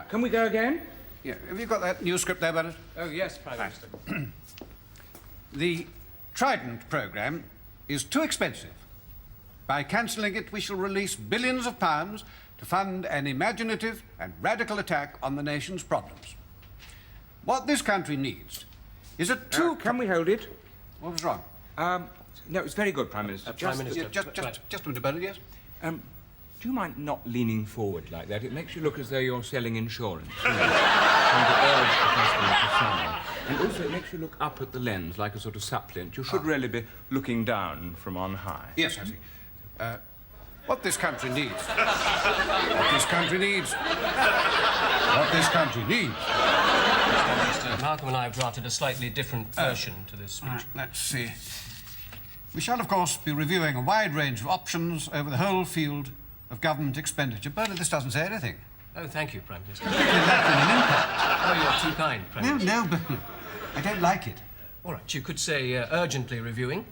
can we go again? Yeah, have you got that new script there, Bernard? Oh, yes, Prime Minister. The Trident programme is too expensive. By cancelling it, we shall release billions of pounds to fund an imaginative and radical attack on the nation's problems. What this country needs is a Can we hold it? What was wrong? No, it's very good, Prime Minister. Prime Minister. Just a minute, Bernard, yes? Do you mind not leaning forward like that? It makes you look as though you're selling insurance. Trying to urge the customer to sign. And also it makes you look up at the lens like a sort of suppliant. You should really be looking down from on high. Yes, I see. What this country needs. What this country needs. What this country needs. Prime Minister, Malcolm and I have drafted a slightly different version to this speech. Let's see. We shall, of course, be reviewing a wide range of options over the whole field of government expenditure. Bernard, this doesn't say anything. Oh, thank you, Prime Minister. Oh, Oh, you're too kind, Prime Minister. no, Bernard. I don't like it. All right, you could say urgently reviewing.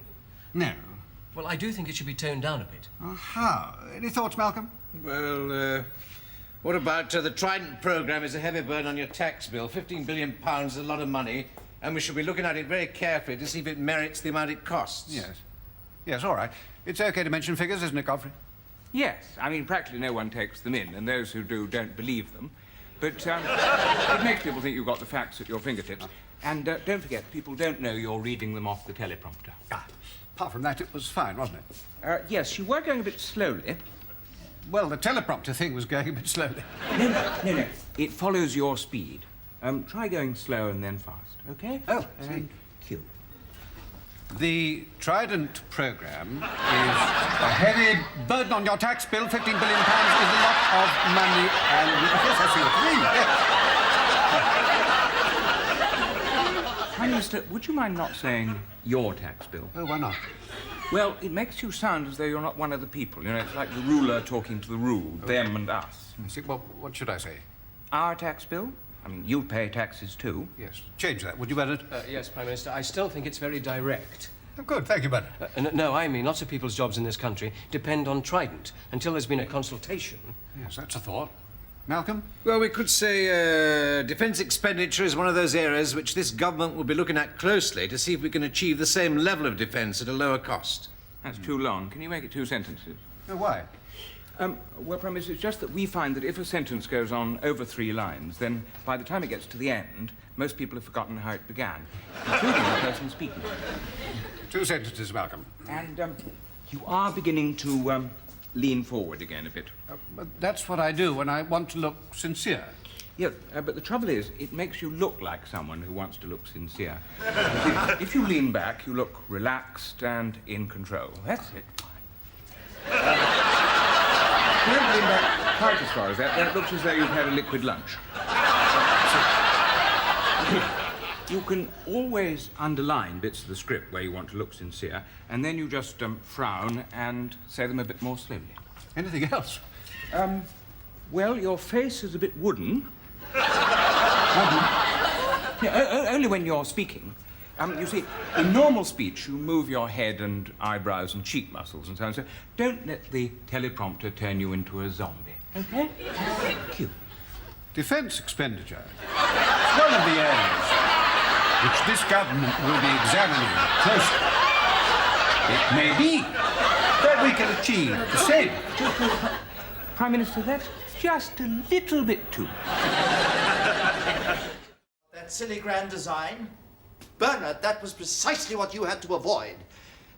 No. Well, I do think it should be toned down a bit. Aha. Any thoughts, Malcolm? Well, what about the Trident programme is a heavy burden on your tax bill. £15 billion is a lot of money, and we should be looking at it very carefully to see if it merits the amount it costs. Yes. Yes, all right. It's OK to mention figures, isn't it, Humphrey? Yes, I mean, practically no one takes them in, and those who do don't believe them. But it makes people think you've got the facts at your fingertips. And don't forget, people don't know you're reading them off the teleprompter. Apart from that, it was fine, wasn't it? Yes, you were going a bit slowly. Well, the teleprompter thing was going a bit slowly. No. It follows your speed. Try going slow and then fast, OK? Oh, and cue. The Trident programme is a heavy burden on your tax bill. £15 billion is a lot of money, and yes, I see what you mean. Prime Minister, would you mind not saying your tax bill? Oh, why not? Well, it makes you sound as though you're not one of the people. You know, it's like the ruler talking to the ruled, them and us. I see. Well, what should I say? Our tax bill? I mean, you pay taxes too. Yes. Change that, would you, Bernard? Yes, Prime Minister, I still think it's very direct. Oh, good. Thank you, Bernard. No, I mean, lots of people's jobs in this country depend on Trident. Until there's been a consultation. Yes, that's a thought. Malcolm? Well, we could say defence expenditure is one of those areas which this government will be looking at closely to see if we can achieve the same level of defence at a lower cost. That's too long. Can you make it 2 sentences? Oh, why? Well, Prime Minister, it's just that we find that if a sentence goes on over 3 lines, then by the time it gets to the end, most people have forgotten how it began, including the person speaking. 2 sentences, Malcolm. And you are beginning to lean forward again a bit. But that's what I do when I want to look sincere. Yeah, but the trouble is, it makes you look like someone who wants to look sincere. If you lean back, you look relaxed and in control. That's it. Don't lean back quite as far as that. That looks as though you've had a liquid lunch. You can always underline bits of the script where you want to look sincere, and then you just frown and say them a bit more slowly. Anything else? Well, your face is a bit wooden. Yeah, only when you're speaking. You see, in normal speech, you move your head and eyebrows and cheek muscles and so on. So don't let the teleprompter turn you into a zombie. OK? Thank you. Defence expenditure is one of the areas which this government will be examining closely. It may be that we can achieve the same. Prime Minister, that's just a little bit too. That silly grand design? Bernard, that was precisely what you had to avoid.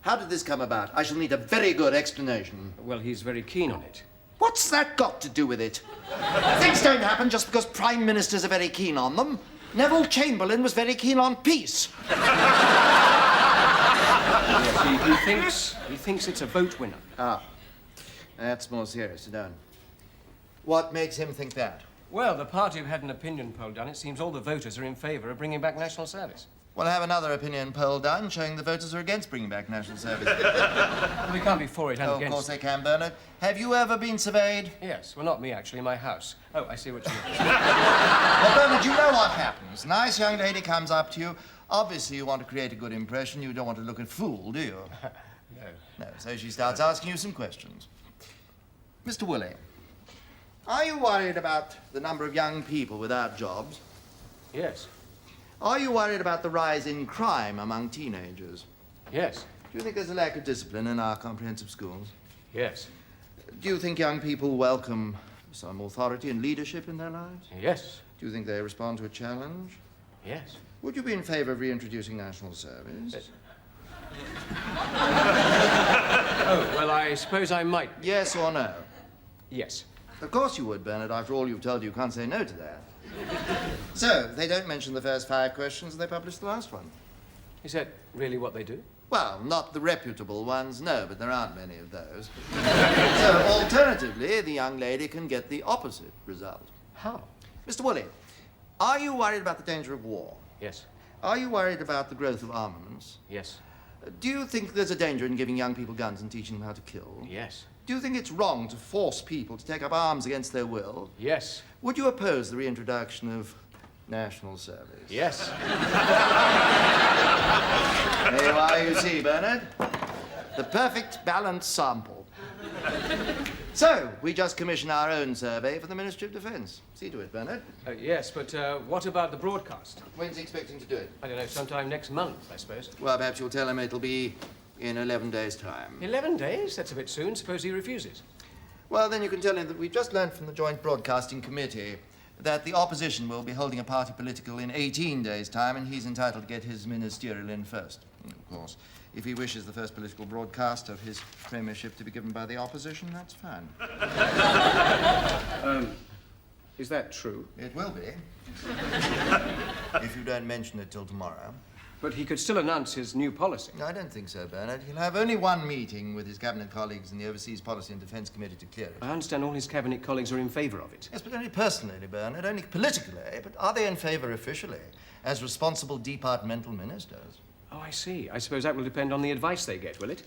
How did this come about? I shall need a very good explanation. Well, he's very keen on it. What's that got to do with it? Things don't happen just because prime ministers are very keen on them. Neville Chamberlain was very keen on peace. Yes, he thinks it's a vote winner. Ah, that's more serious. Sit down. What makes him think that? Well, the party have had an opinion poll done. It seems all the voters are in favour of bringing back national service. Well, have another opinion poll done showing the voters are against bringing back national service. Well, we can't be for it and Oh, against. of course they can, Bernard. Have you ever been surveyed? Yes, well, not me, actually, my house. Oh, I see what you mean. Well, Bernard, you know what happens. Nice young lady comes up to you. Obviously, you want to create a good impression. You don't want to look a fool, do you? No. No, so she starts asking you some questions. Mr. Woolley, Are you worried about the number of young people without jobs? Yes. Are you worried about the rise in crime among teenagers? Yes. Do you think there's a lack of discipline in our comprehensive schools? Yes. Do you think young people welcome some authority and leadership in their lives? Yes. Do you think they respond to a challenge? Yes. Would you be in favor of reintroducing national service? Yes. Oh, well, I suppose I might. Yes or no? Yes. Of course you would, Bernard. After all you've told you can't say no to that. So, they don't mention the first 5 questions, and they publish the last one. Is that really what they do? Well, not the reputable ones, no, but there aren't many of those. So, alternatively, the young lady can get the opposite result. How? Mr. Woolley, are you worried about the danger of war? Yes. Are you worried about the growth of armaments? Yes. Do you think there's a danger in giving young people guns and teaching them how to kill? Yes. Do you think it's wrong to force people to take up arms against their will? Yes. Would you oppose the reintroduction of national service? Yes. There you are, you see, Bernard. The perfect balanced sample. So, we just commissioned our own survey for the Ministry of Defence. See to it, Bernard. Yes, but what about the broadcast? When's he expecting to do it? I don't know, sometime next month, I suppose. Well, perhaps you'll tell him it'll be in 11 days' time. 11 days? That's a bit soon. Suppose he refuses. Well, then you can tell him that we've just learned from the Joint Broadcasting Committee that the opposition will be holding a party political in 18 days' time, and he's entitled to get his ministerial in first. Of course, if he wishes the first political broadcast of his premiership to be given by the opposition, that's fine. Is that true? It will be. If you don't mention it till tomorrow. But he could still announce his new policy. No, I don't think so, Bernard. He'll have only one meeting with his cabinet colleagues in the Overseas Policy and Defence Committee to clear it. I understand all his cabinet colleagues are in favour of it. Yes, but only personally, Bernard, only politically. But are they in favour officially, as responsible departmental ministers? Oh, I see. I suppose that will depend on the advice they get, will it?